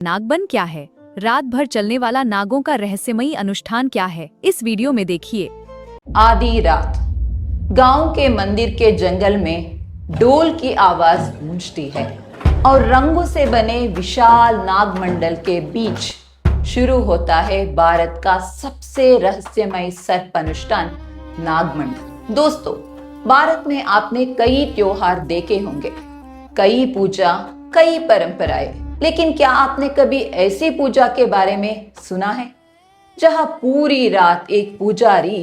नागबन क्या है? रात भर चलने वाला नागों का रहस्यमयी अनुष्ठान क्या है? इस वीडियो में देखिए। आधी रात गांव के मंदिर के जंगल में ढोल की आवाज गूंजती है और रंगों से बने विशाल नागमंडल के बीच शुरू होता है भारत का सबसे रहस्यमय सर्प अनुष्ठान नागमंडल। दोस्तों, भारत में आपने कई त्योहार देखे होंगे, कई पूजा, कई परंपराएं, लेकिन क्या आपने कभी ऐसी पूजा के बारे में सुना है जहां पूरी रात एक पुजारी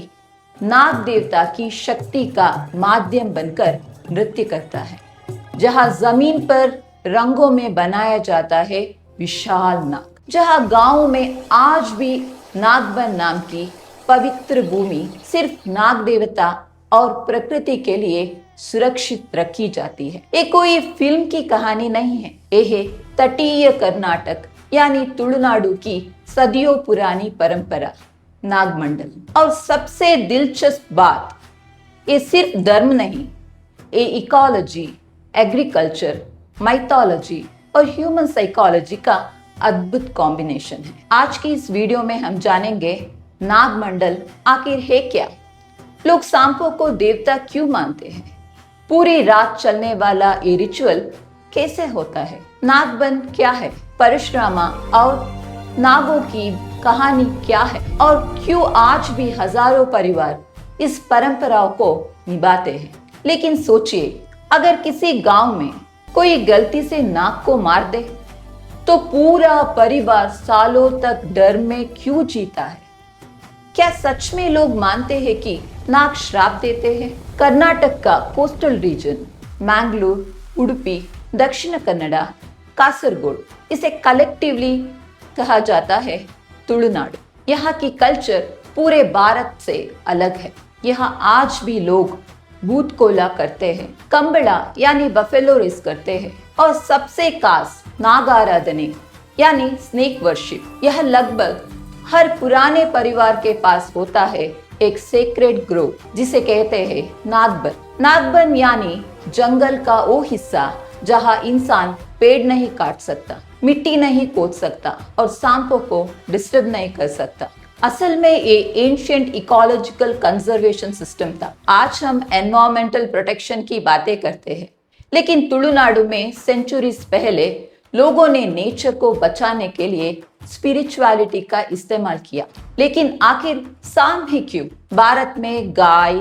नाग देवता की शक्ति का माध्यम बनकर नृत्य करता है, जहां जमीन पर रंगों में बनाया जाता है विशाल नाग, जहां गांव में आज भी नागबन नाम की पवित्र भूमि सिर्फ नाग देवता और प्रकृति के लिए सुरक्षित रखी जाती है। ये कोई फिल्म की कहानी नहीं है, यह तटीय कर्नाटक यानी तुलुनाडु की सदियों पुरानी परंपरा नागमंडल। और सबसे दिलचस्प बात, ये सिर्फ धर्म नहीं, ये इकोलॉजी, एग्रीकल्चर, माइथोलॉजी और ह्यूमन साइकोलॉजी का अद्भुत कॉम्बिनेशन है। आज की इस वीडियो में हम जानेंगे नागमंडल आखिर है क्या, लोग सांपों को देवता क्यों मानते हैं, पूरी रात चलने वाला ये रिचुअल कैसे होता है, नागबन क्या है, परशुरामा और नागों की कहानी क्या है और क्यों आज भी हजारों परिवार इस परंपराओं को निभाते हैं। लेकिन सोचिए, अगर किसी गांव में कोई गलती से नाग को मार दे तो पूरा परिवार सालों तक डर में क्यों जीता है? क्या सच में लोग मानते हैं कि नाग श्राप देते हैं? कर्नाटक का कोस्टल रीजन, मैंगलोर, उडुपी, दक्षिण कन्नड़ा, कासरगोड, इसे कलेक्टिवली कहा जाता है तुलुनाडु। यहाँ की कल्चर पूरे भारत से अलग है। यहाँ आज भी लोग भूत कोला करते हैं, कंबड़ा यानी बफेलो रेस करते हैं और सबसे खास नाग आराधने यानी स्नेक वर्शिप। यह लगभग हर पुराने परिवार के पास होता है एक सेक्रेड ग्रोव, जिसे कहते हैं नागबन। नागबन यानी जंगल का वो हिस्सा जहां इंसान पेड़ नहीं काट सकता, मिट्टी नहीं खोद सकता और सांपों को डिस्टर्ब नहीं कर सकता। असल में ये एंशिएंट इकोलॉजिकल कंजर्वेशन सिस्टम था। आज हम एनवायरमेंटल प्रोटेक्शन की बातें करते हैं, लेकिन तुलुनाडु में सेंचुरीज पहले लोगों ने नेचर को बचाने के लिए स्पिरिचुअलिटी का इस्तेमाल किया। लेकिन आखिर सांप ही क्यों? भारत में गाय,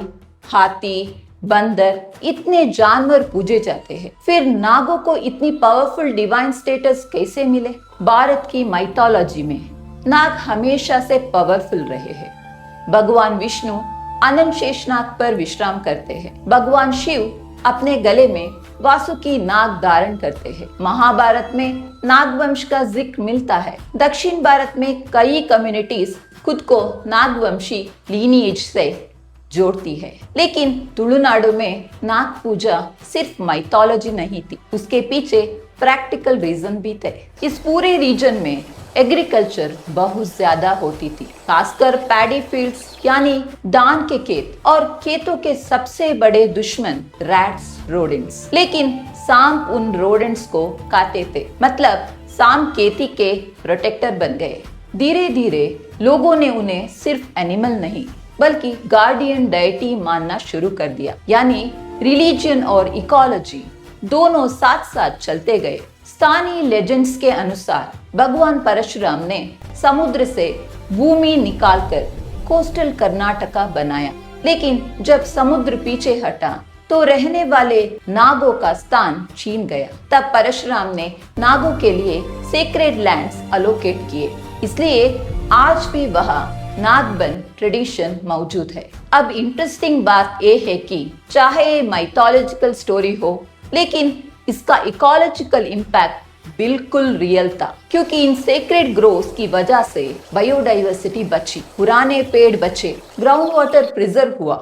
हाथी, बंदर, इतने जानवर पूजे जाते हैं, फिर नागों को इतनी पावरफुल डिवाइन स्टेटस कैसे मिले? भारत की माइथोलॉजी में नाग हमेशा से पावरफुल रहे हैं। भगवान विष्णु अनंत शेषनाग पर विश्राम करते हैं। भगवान शिव अपने गले में वासुकी नाग धारण करते हैं। महाभारत में नागवंश का जिक्र मिलता है। दक्षिण भारत में कई कम्युनिटीज खुद को नागवंशी लीनिएज से जोड़ती है। लेकिन तुलुनाडु में नाग पूजा सिर्फ माइथोलॉजी नहीं थी, उसके पीछे प्रैक्टिकल रीजन भी थे। इस पूरे रीजन में एग्रीकल्चर बहुत ज्यादा होती थी, खासकर पैडी फील्ड्स यानी धान के खेत, और खेतों के सबसे बड़े दुश्मन रैट्स, रोडेंट्स। लेकिन सांप उन रोडेंट्स को खाते थे, मतलब सांप खेती के प्रोटेक्टर बन गए। धीरे धीरे लोगों ने उन्हें सिर्फ एनिमल नहीं बल्कि गार्डियन डायटी मानना शुरू कर दिया, यानी रिलीजन और इकोलॉजी दोनों साथ साथ चलते गए। स्थानीय लेजेंड्स के अनुसार भगवान परशुराम ने समुद्र से भूमि निकालकर कोस्टल कर्नाटका बनाया, लेकिन जब समुद्र पीछे हटा तो रहने वाले नागों का स्थान छीन गया। तब परशुराम ने नागों के लिए सेक्रेड लैंड्स अलोकेट किए, इसलिए आज भी वहाँ नागबन ट्रेडिशन मौजूद है। अब इंटरेस्टिंग बात यह है कि चाहे माइथोलॉजिकल स्टोरी हो, लेकिन इसका इकोलॉजिकल इम्पैक्ट बिल्कुल रियल था, क्योंकि इन सेक्रेड ग्रोव्स की वजह से बायोडाइवर्सिटी बची, पुराने पेड़ बचे, ग्राउंड वाटर प्रिजर्व हुआ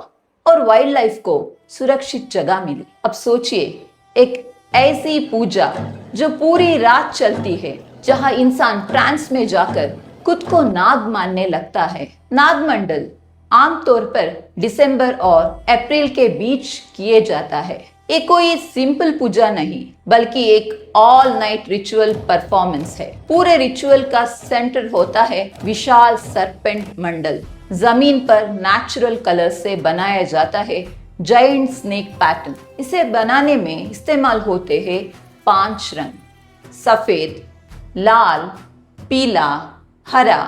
और वाइल्ड लाइफ को सुरक्षित जगह मिली। अब सोचिए, एक ऐसी पूजा जो पूरी रात चलती है, जहां इंसान ट्रांस में जाकर खुद को नाग मानने लगता है। नागमंडल आमतौर पर दिसंबर और अप्रैल के बीच किए जाता है। ये कोई सिंपल पूजा नहीं बल्कि एक ऑल नाइट रिचुअल परफॉर्मेंस है। पूरे रिचुअल का सेंटर होता है विशाल सरपेंट मंडल। जमीन पर नेचुरल कलर से बनाया जाता है जायंट स्नेक पैटर्न। इसे बनाने में इस्तेमाल होते हैं 5 रंग, सफेद, लाल, पीला, हरा,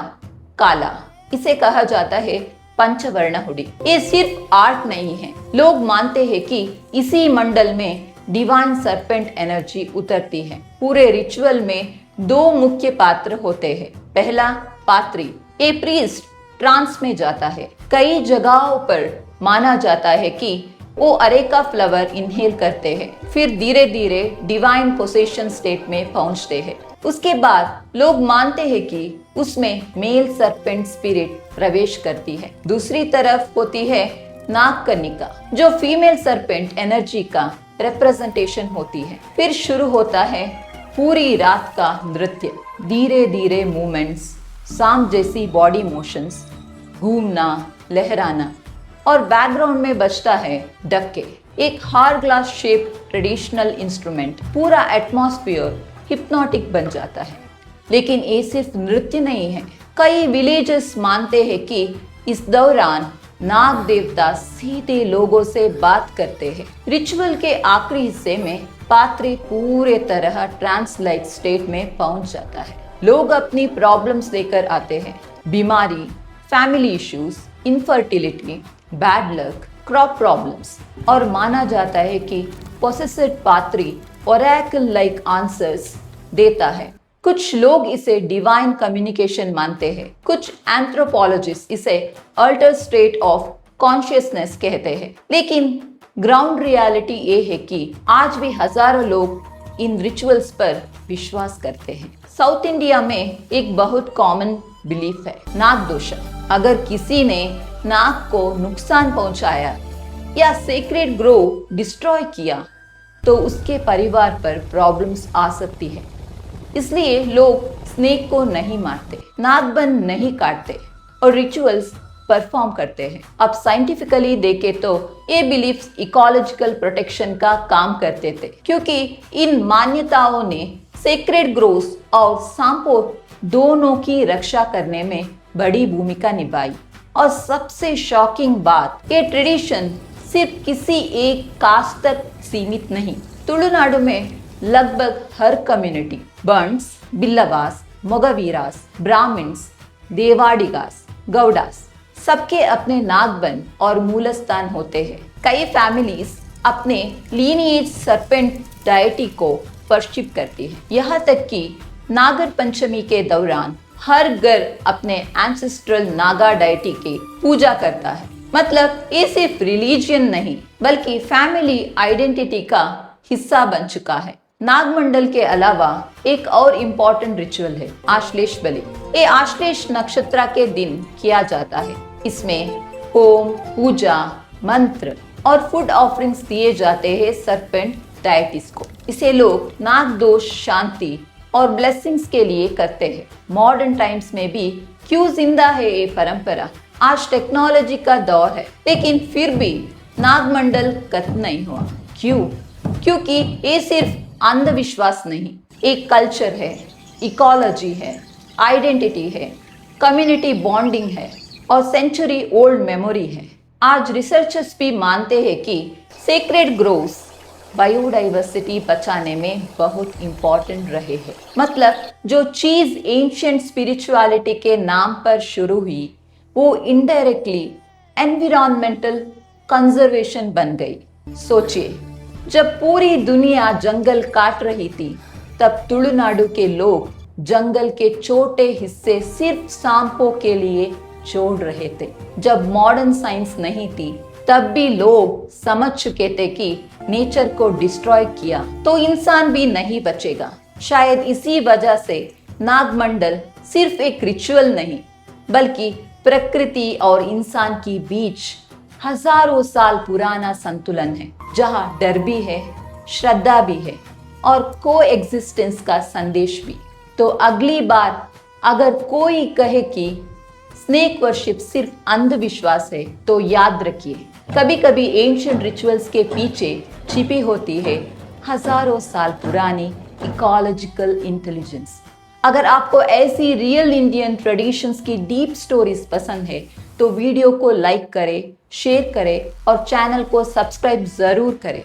काला। इसे कहा जाता है पंचवर्ण हुडी। ये सिर्फ आर्ट नहीं है, लोग मानते हैं कि इसी मंडल में डिवाइन सरपेंट एनर्जी उतरती है। पूरे रिचुअल में 2 मुख्य पात्र होते हैं। पहला पात्री, ये प्रीस्ट ट्रांस में जाता है। कई जगहों पर माना जाता है कि वो अरेका फ्लावर इनहेल करते हैं, फिर धीरे धीरे डिवाइन पोसेशन स्टेट में पहुंचते हैं। उसके बाद लोग मानते हैं कि उसमें मेल सरपेंट स्पिरिट प्रवेश करती है। दूसरी तरफ होती है नागकन्निका, जो फीमेल सरपेंट एनर्जी का रिप्रेजेंटेशन होती है। फिर शुरू होता है पूरी रात का नृत्य। धीरे धीरे मूवमेंट्स, सांप जैसी बॉडी मोशंस, घूमना, लहराना, और बैकग्राउंड में बजता है डक्के, एक हार ग्लास शेप ट्रेडिशनल इंस्ट्रूमेंट। पूरा एटमॉस्फेयर हिप्नोटिक बन जाता है। लेकिन ये सिर्फ नृत्य नहीं है। कई विलेजेस मानते हैं कि इस दौरान नाग देवता सीधे लोगों से बात करते हैं। रिचुअल के आखिरी हिस्से में पात्री पूरे तरह ट्रांस लाइक स्टेट में पहुंच जाता है। लोग अपनी प्रॉब्लम्स लेकर आते हैं, बीमारी, family issues, infertility, bad luck, crop problems, और माना जाता है कि पोसेसिड पात्री ओरेकल लाइक आंसर्स देता है। कुछ लोग इसे डिवाइन कम्युनिकेशन मानते हैं। कुछ एंथ्रोपोलॉजिस्ट इसे अल्टर स्टेट ऑफ कॉन्शियसनेस कहते हैं। लेकिन ग्राउंड रियलिटी ये है कि आज भी हजारों लोग इन रिचुअल्स पर विश्वास करते हैं। साउथ इंडिया में एक बहुत कॉमन बिलीफ है नाग दोषा। अगर किसी ने नाग को नुकसान पहुंचाया या सेक्रेड ग्रो डिस्ट्रॉय किया तो उसके परिवार पर प्रॉब्लम्स आ सकती है। इसलिए लोग स्नेक को नहीं मारते, नागबन नहीं काटते और रिचुअल्स परफॉर्म करते हैं। अब साइंटिफिकली देखें तो ये बिलीफ्स इकोलॉजिकल प्रोटेक्शन का काम करते थे, क्योंकि इन मान्यताओं ने सेक्रेड ग्रोव्स और सांपों दोनों की रक्षा करने में बड़ी भूमिका निभाई। और सबसे शॉकिंग बात, ये ट्रेडिशन सिर्फ किसी एक कास्ट तक सीमित नहीं। तुलुनाडु में लगभग हर कम्युनिटी, बंट्स, बिल्लावास, मोगावीरास, ब्राह्मण्स, देवाडिगास, गौडास, सबके अपने नागबन और मूलस्थान होते हैं। कई फैमिलीज अपने लीनिएज सरपेंट डायटी को वर्शिप करती है। यहाँ तक कि नागर पंचमी के दौरान हर घर अपने एंसेस्ट्रल नागा डायटी की पूजा करता है। मतलब ये सिर्फ रिलीजियन नहीं बल्कि फैमिली आइडेंटिटी का हिस्सा बन चुका है। नागमंडल के अलावा एक और इम्पोर्टेंट रिचुअल है आश्लेष बलि। ये आश्लेष नक्षत्र के दिन किया जाता है। इसमें होम, पूजा, मंत्र और फूड ऑफरिंग्स दिए जाते हैं सरपेंट डायटीज को। इसे लोग नाग दोष शांति और ब्लेसिंग्स के लिए करते हैं। मॉडर्न टाइम्स में भी क्यों जिंदा है ये परंपरा? आज टेक्नोलॉजी का दौर है, लेकिन फिर भी नागमंडल खत्म नहीं हुआ। क्यों? क्योंकि ये सिर्फ अंधविश्वास नहीं, एक कल्चर है, इकोलॉजी है, आइडेंटिटी है, कम्युनिटी बॉन्डिंग है और सेंचुरी ओल्ड मेमोरी है। आज रिसर्चर्स भी मानते हैं कि सेक्रेड ग्रोव्स बायोडाइवर्सिटी बचाने में बहुत इंपॉर्टेंट रहे हैं। मतलब जो चीज एंशिएंट स्पिरिचुअलिटी के नाम पर शुरू हुई वो इनडायरेक्टली एनवायरमेंटल कंजर्वेशन बन गई। सोचिए, जब पूरी दुनिया जंगल काट रही थी तब तुलुनाडु के लोग जंगल के छोटे हिस्से सिर्फ सांपों के लिए छोड़ रहे थे। जब मॉडर्न साइंस नहीं थी तब भी लोग समझ चुके थे कि नेचर को डिस्ट्रॉय किया तो इंसान भी नहीं बचेगा। शायद इसी वजह से नागमंडल सिर्फ एक रिचुअल नहीं बल्कि प्रकृति और इंसान के बीच हजारों साल पुराना संतुलन है, जहाँ डर भी है, श्रद्धा भी है और को एग्जिस्टेंस का संदेश भी। तो अगली बार अगर कोई कहे कि स्नेक वर्शिप सिर्फ अंधविश्वास है तो याद रखिए, कभी कभी एंशिएंट रिचुअल्स के पीछे छिपी होती है हजारों साल पुरानी इकोलॉजिकल इंटेलिजेंस। अगर आपको ऐसी रियल इंडियन ट्रेडिशंस की डीप स्टोरीज पसंद है तो वीडियो को लाइक करें, शेयर करें और चैनल को सब्सक्राइब जरूर करें।